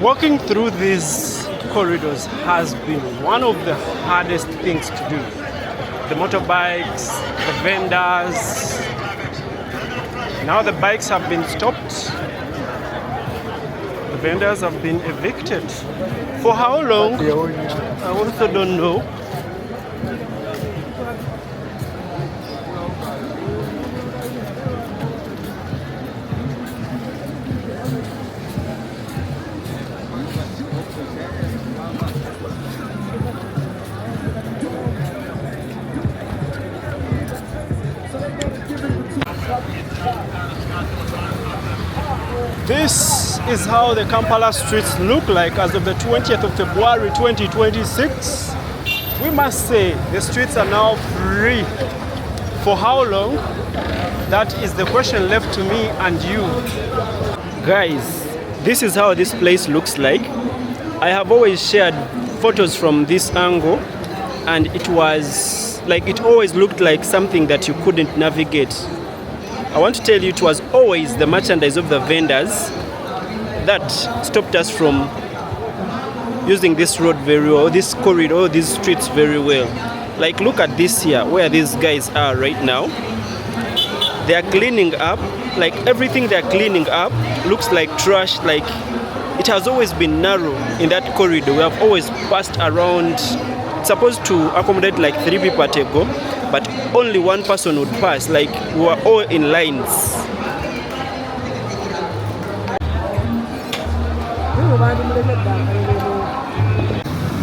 Walking through these corridors has been one of the hardest things to do. The motorbikes, the vendors. Now the bikes have been stopped. The vendors have been evicted. For how long? I also don't know. This is how the Kampala streets look like as of the 20th of February 2026. We must say the streets are now free. For how long? That is the question left to me and you. Guys, this is how this place looks like. I have always shared photos from this angle, and it was like, it always looked like something that you couldn't navigate. I want to tell you, it was always the merchandise of the vendors that stopped us from using this road very well, this corridor, these streets very well. Like, look at this here, where these guys are right now. They are cleaning up, like everything they're cleaning up looks like trash. Like, it has always been narrow in that corridor. We have always passed around. It's supposed to accommodate like 3 people at a go, but only one person would pass. Like, we were all in lines.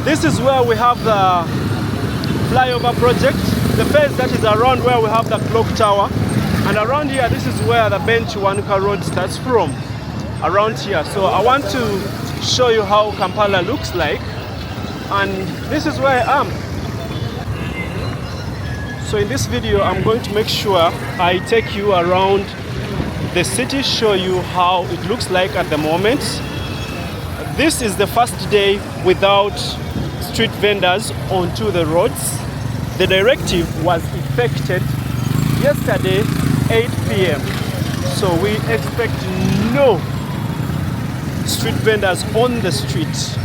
This is where we have the flyover project, the phase that is around where we have the clock tower. And around here, this is where the Bench Wanuka Road starts from, around here. So I want to show you how Kampala looks like. And this is where I am. So in this video, I'm going to make sure I take you around the city, show you how it looks like at the moment. This is the first day without street vendors onto the roads. The directive was effected yesterday, 8 p.m. So we expect no street vendors on the street.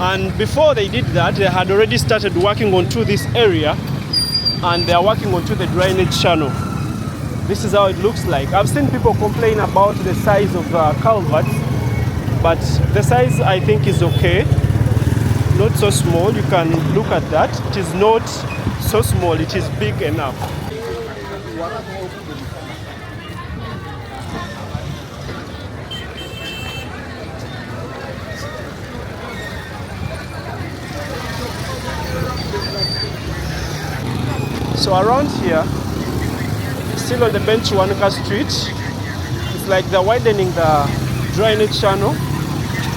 And before they did that, they had already started working onto this area, and they are working onto the drainage channel. This is how it looks like. I've seen people complain about the size of culverts, but the size I think is okay. Not so small. You can look at that. It is not so small, it is big enough. So around here, still on the Bench Wanuka Street, it's like they're widening the drainage channel,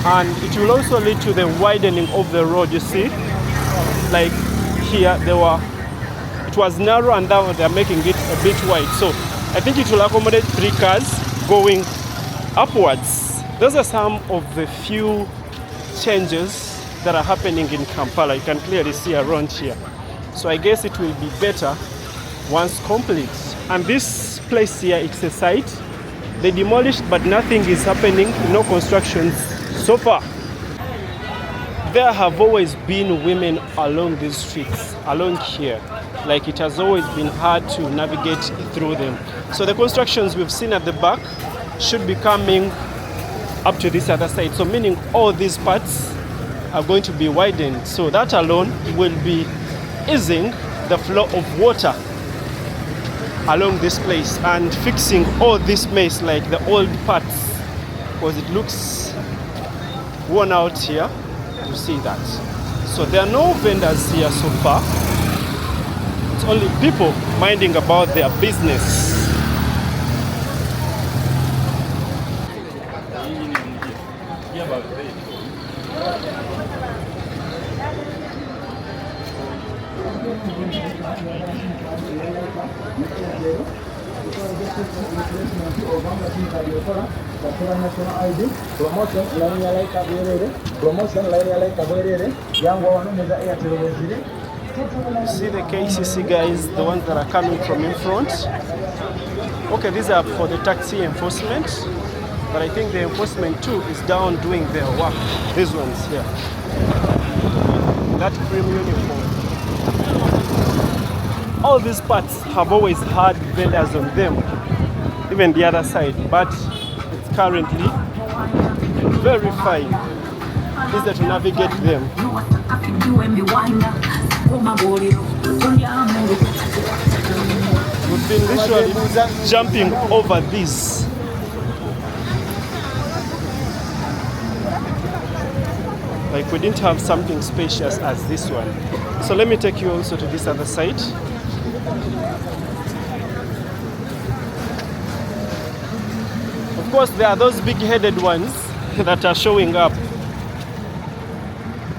and it will also lead to the widening of the road. You see, like here it was narrow, and now they're making it a bit wide. So I think it will accommodate 3 cars going upwards. Those are some of the few changes that are happening in Kampala. You can clearly see around here. So I guess it will be better once complete. And this place here, it's a site. They demolished, but nothing is happening, no constructions so far. There have always been women along these streets, along here. Like it has always been hard to navigate through them. So the constructions we've seen at the back should be coming up to this other side. So meaning all these parts are going to be widened. So that alone will be easing the flow of water along this place and fixing all this mess, like the old parts, because it looks worn out here. You see that. So there are no vendors here so far. It's only people minding about their business. See the KCC guys, the ones that are coming from in front. Okay, these are for the taxi enforcement, but I think the enforcement too is down doing their work. These ones here, that cream uniform. All these parts have always had vendors on them, even the other side, but it's currently very fine. Easier to navigate them. We've been literally jumping over this. Like we didn't have something spacious as this one. So let me take you also to this other side. Of course, there are those big-headed ones that are showing up.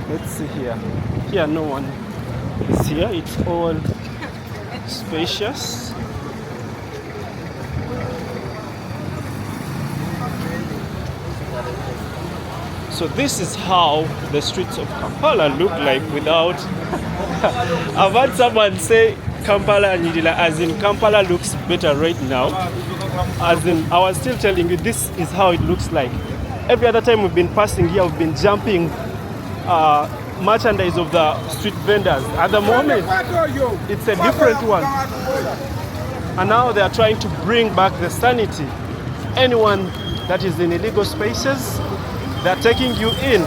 Let's see here. Here, no one is here. It's all spacious. So this is how the streets of Kampala look like without... I've had someone say Kampala and Nyirira, as in Kampala looks better right now. As in, I was still telling you, this is how it looks like. Every other time we've been passing here, we've been jumping merchandise of the street vendors. At the moment, it's a different one. And now they are trying to bring back the sanity. Anyone that is in illegal spaces, they're taking you in.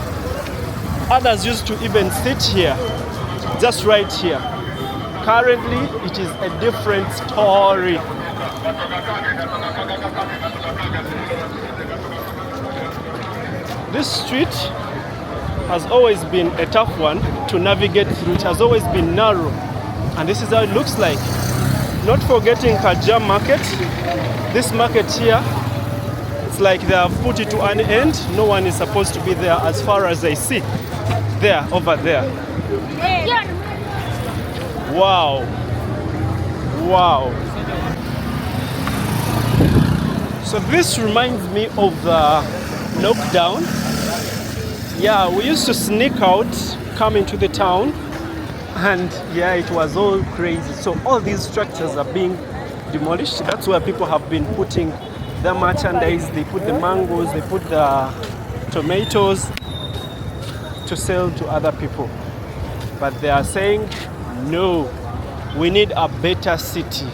Others used to even sit here, just right here. Currently, it is a different story. This street has always been a tough one to navigate through. It has always been narrow, and this is how it looks like. Not forgetting Kajam Market. This market here, it's like they have put it to an end. No one is supposed to be there as far as I see. There, over there. Wow. Wow. So this reminds me of the knockdown. Yeah, we used to sneak out, come into the town, and yeah, it was all crazy. So all these structures are being demolished. That's where people have been putting their merchandise. They put the mangoes, they put the tomatoes to sell to other people. But they are saying, no, we need a better city.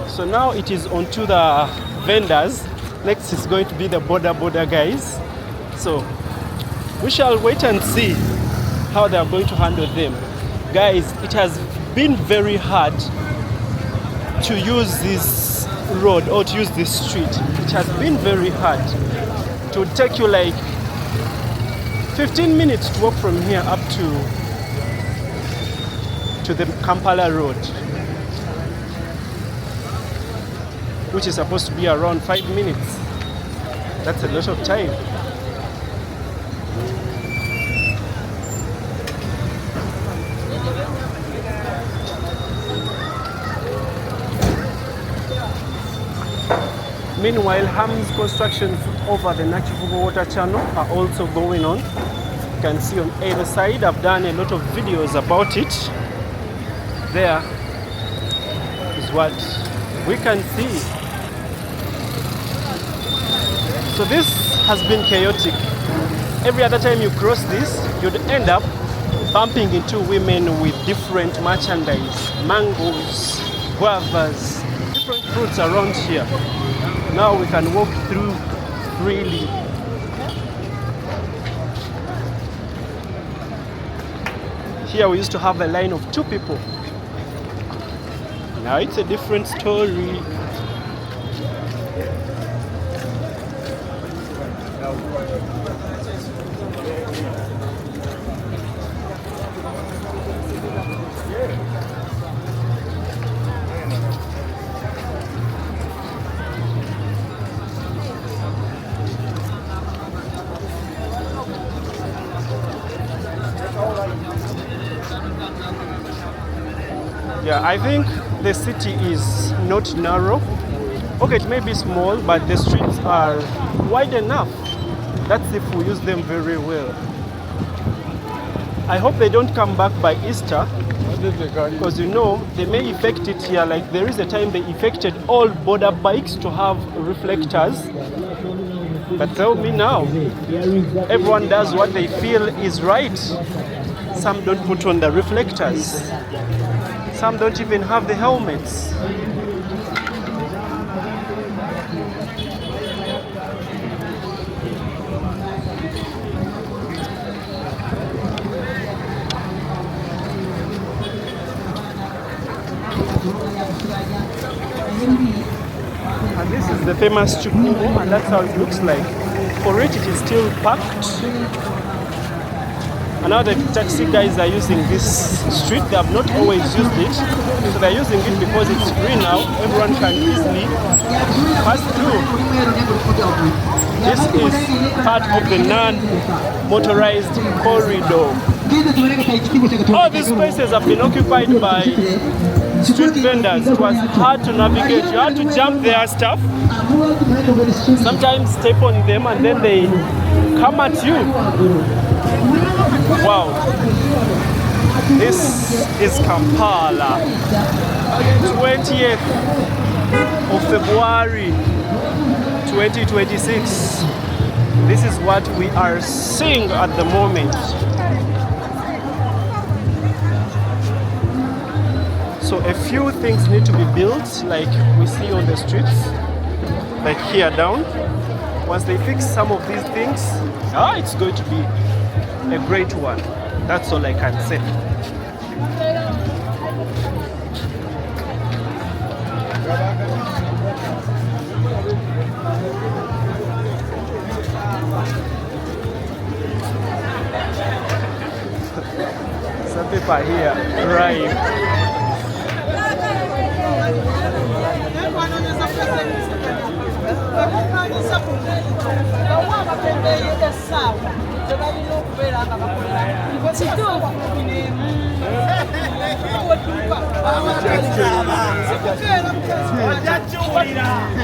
So now it is onto the vendors. Next is going to be the border guys. So we shall wait and see how they are going to handle them. Guys, it has been very hard to use this road or to use this street. It has been very hard. It would take you like 15 minutes to walk from here up to the Kampala road, which is supposed to be around 5 minutes. That's a lot of time. Meanwhile, Ham's constructions over the Nakivubo water channel are also going on. You can see on either side. I've done a lot of videos about it. There is what we can see. So this has been chaotic. Every other time you cross this, you'd end up bumping into women with different merchandise, mangoes, guavas, different fruits around here. Now we can walk through freely. Here we used to have a line of 2 people. Now it's a different story. Yeah, I think the city is not narrow. Okay, it may be small, but the streets are wide enough. That's if we use them very well. I hope they don't come back by Easter, because you know, they may effect it here. Like there is a time they effected all border bikes to have reflectors. But tell me now, everyone does what they feel is right. Some don't put on the reflectors. Some don't even have the helmets. And this is the famous Chukumu, and that's how it looks like. For it, it is still packed. And now the taxi guys are using this street. They have not always used it, so they're using it because it's free now. Everyone can easily pass through. This is part of the non-motorized corridor. All these spaces have been occupied by street vendors. It was hard to navigate. You had to jump their stuff, sometimes step on them, and then they come at you. Wow, this is Kampala, 20th of February 2026. This is what we are seeing at the moment. So a few things need to be built, like we see on the streets, like here down. Once they fix some of these things, it's going to be a great one. That's all I can say. Some people are here crying.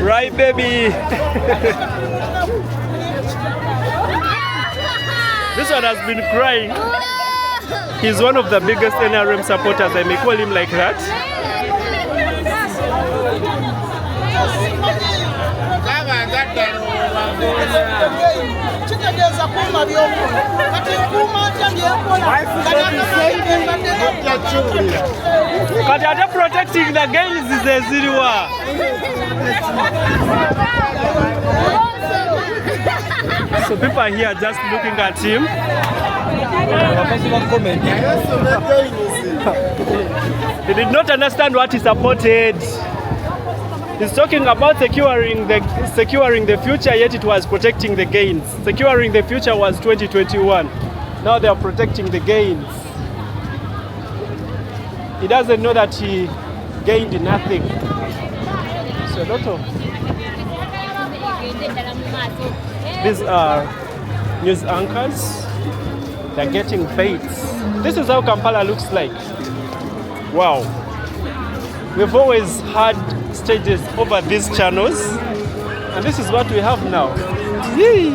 Right, baby. This one has been crying. He's one of the biggest NRM supporters. I may call him like that. But are they protecting the gains is a zero. So people are here just looking at him. He did not understand what he supported. He's talking about securing the future, yet it was protecting the gains. Securing the future was 2021. Now they are protecting the gains. He doesn't know that he gained nothing. So a lot of these are news anchors. They're getting baits. This is how Kampala looks like. Wow. We've always had stages over these channels, and this is what we have now. Yay!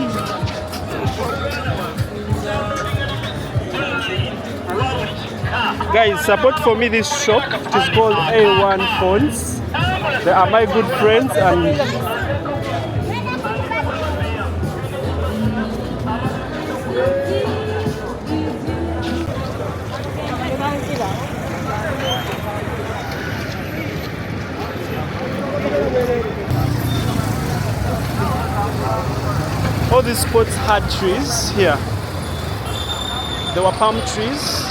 Guys, support for me this shop. It is called A1 Phones. They are my good friends, and All these spots had trees here. There were palm trees,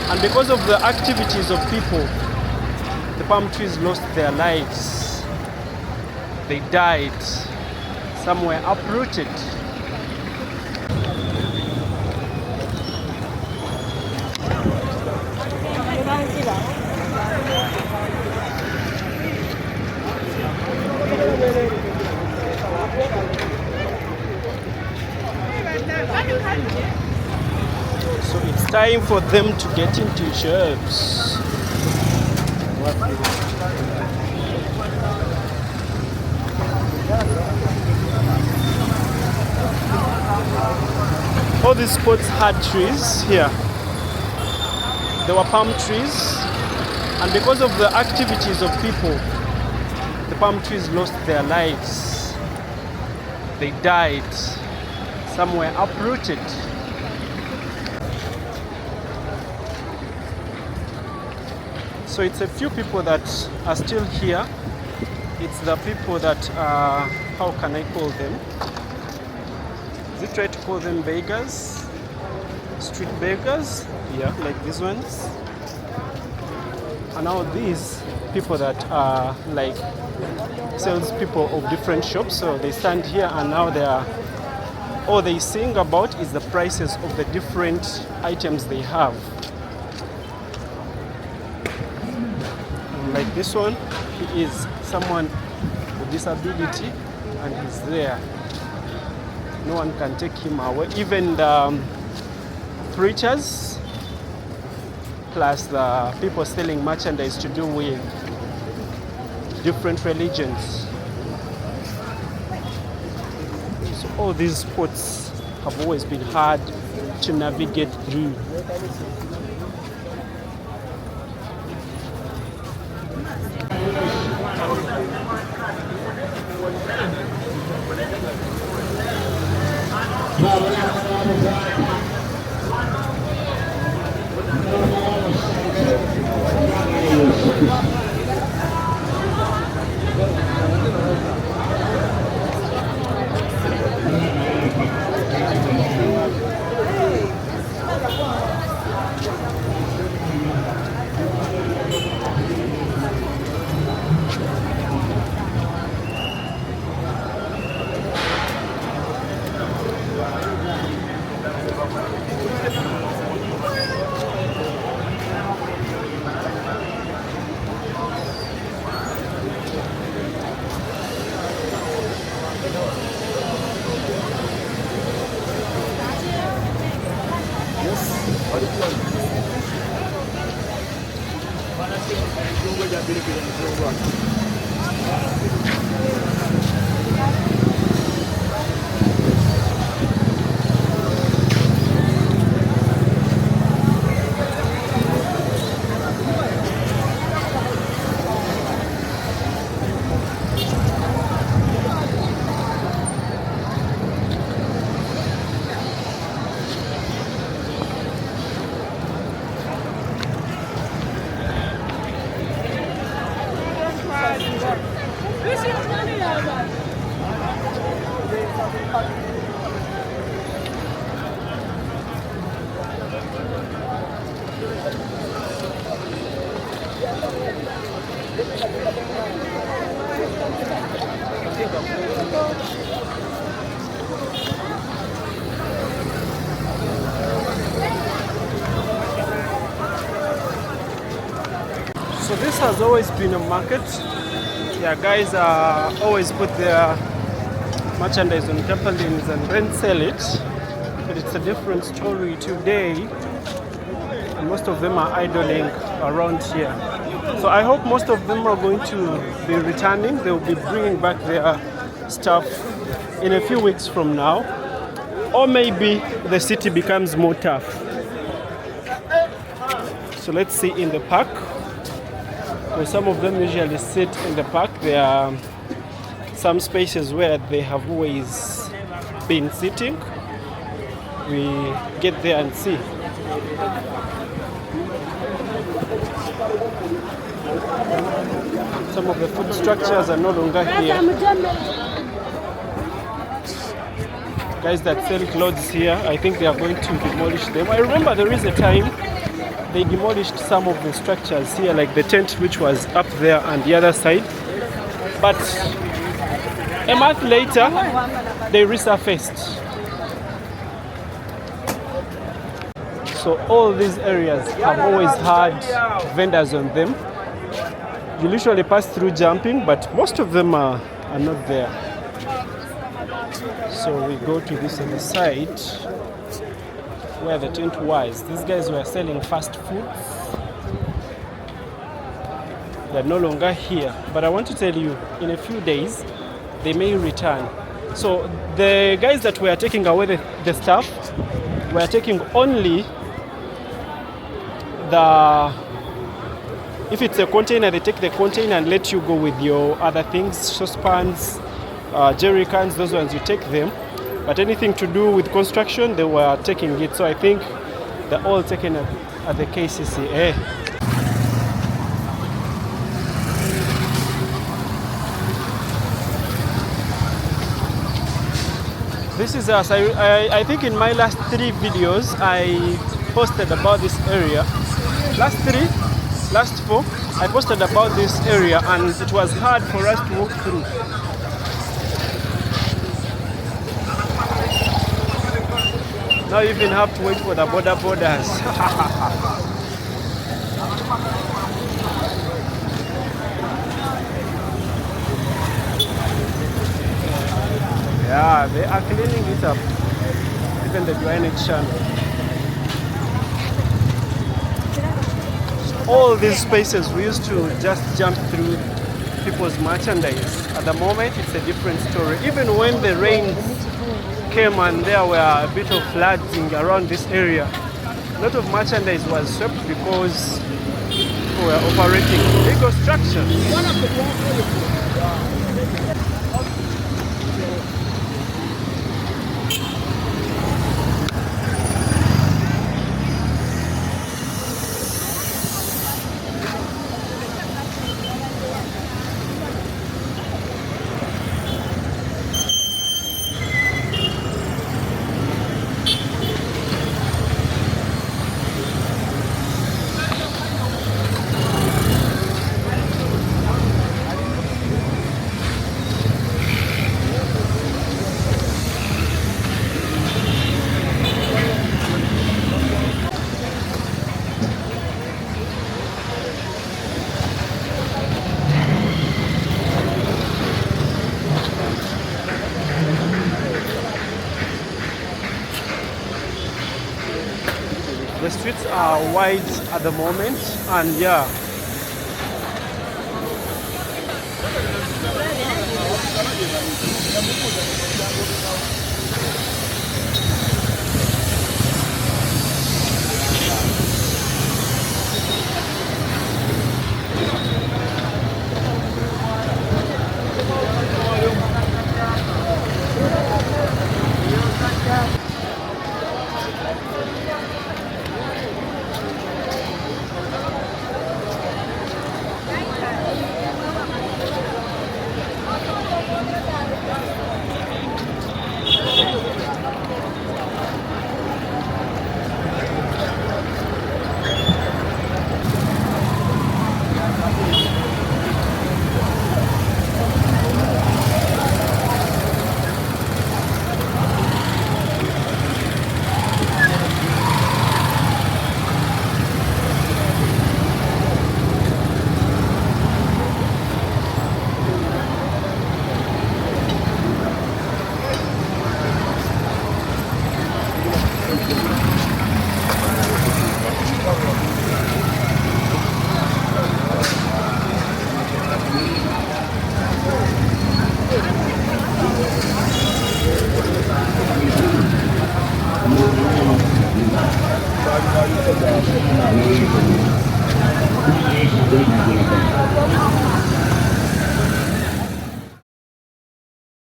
and because of the activities of people, the palm trees lost their lives. They died. Some were uprooted. So it's time for them to get into jobs. All these spots had trees here. There were palm trees, and because of the activities of people, the palm trees lost their lives. They died. Some were uprooted. So it's a few people that are still here. It's the people that, how can I call them? Is it right to call them beggars? Street beggars? Yeah, like these ones. And now these people that are like salespeople of different shops. So they stand here and now they are, all they sing about is the prices of the different items they have. Like this one, he is someone with disability and he's there. No one can take him away. Even the preachers, plus the people selling merchandise to do with different religions. So all these spots have always been hard to navigate through. So this has always been a market. Yeah, guys always put their merchandise on tarpaulins and then sell it. But it's a different story today. And most of them are idling around here. So I hope most of them are going to be returning. They will be bringing back their stuff in a few weeks from now. Or maybe the city becomes more tough. So let's see in the park. So some of them usually sit in the park. There are some spaces where they have always been sitting. We get there and see. Some of the food structures are no longer here. Guys that sell clothes here, I think they are going to demolish them. I remember there is a time they demolished some of the structures here, like the tent which was up there and the other side. But a month later, they resurfaced. So all these areas have always had vendors on them. You literally pass through jumping, but most of them are not there. So we go to this other side where the tent was. These guys were selling fast foods. They're no longer here. But I want to tell you, in a few days, they may return. So the guys that were taking away the stuff were taking only if it's a container, they take the container and let you go with your other things, saucepans, jerry cans, those ones you take them. But anything to do with construction, they were taking it. So I think they're all taken at the KCCA. This is us. I think in my last 3 videos, I posted about this area. Last 4, I posted about this area, and it was hard for us to walk through. Now you even have to wait for the borders. Yeah, they are cleaning it up. Even the drainage channel. All these spaces we used to just jump through people's merchandise. At the moment, it's a different story. Even when the rains came and there were a bit of flooding around this area, a lot of merchandise was swept because people were operating legal structures. The streets are wide at the moment, and yeah,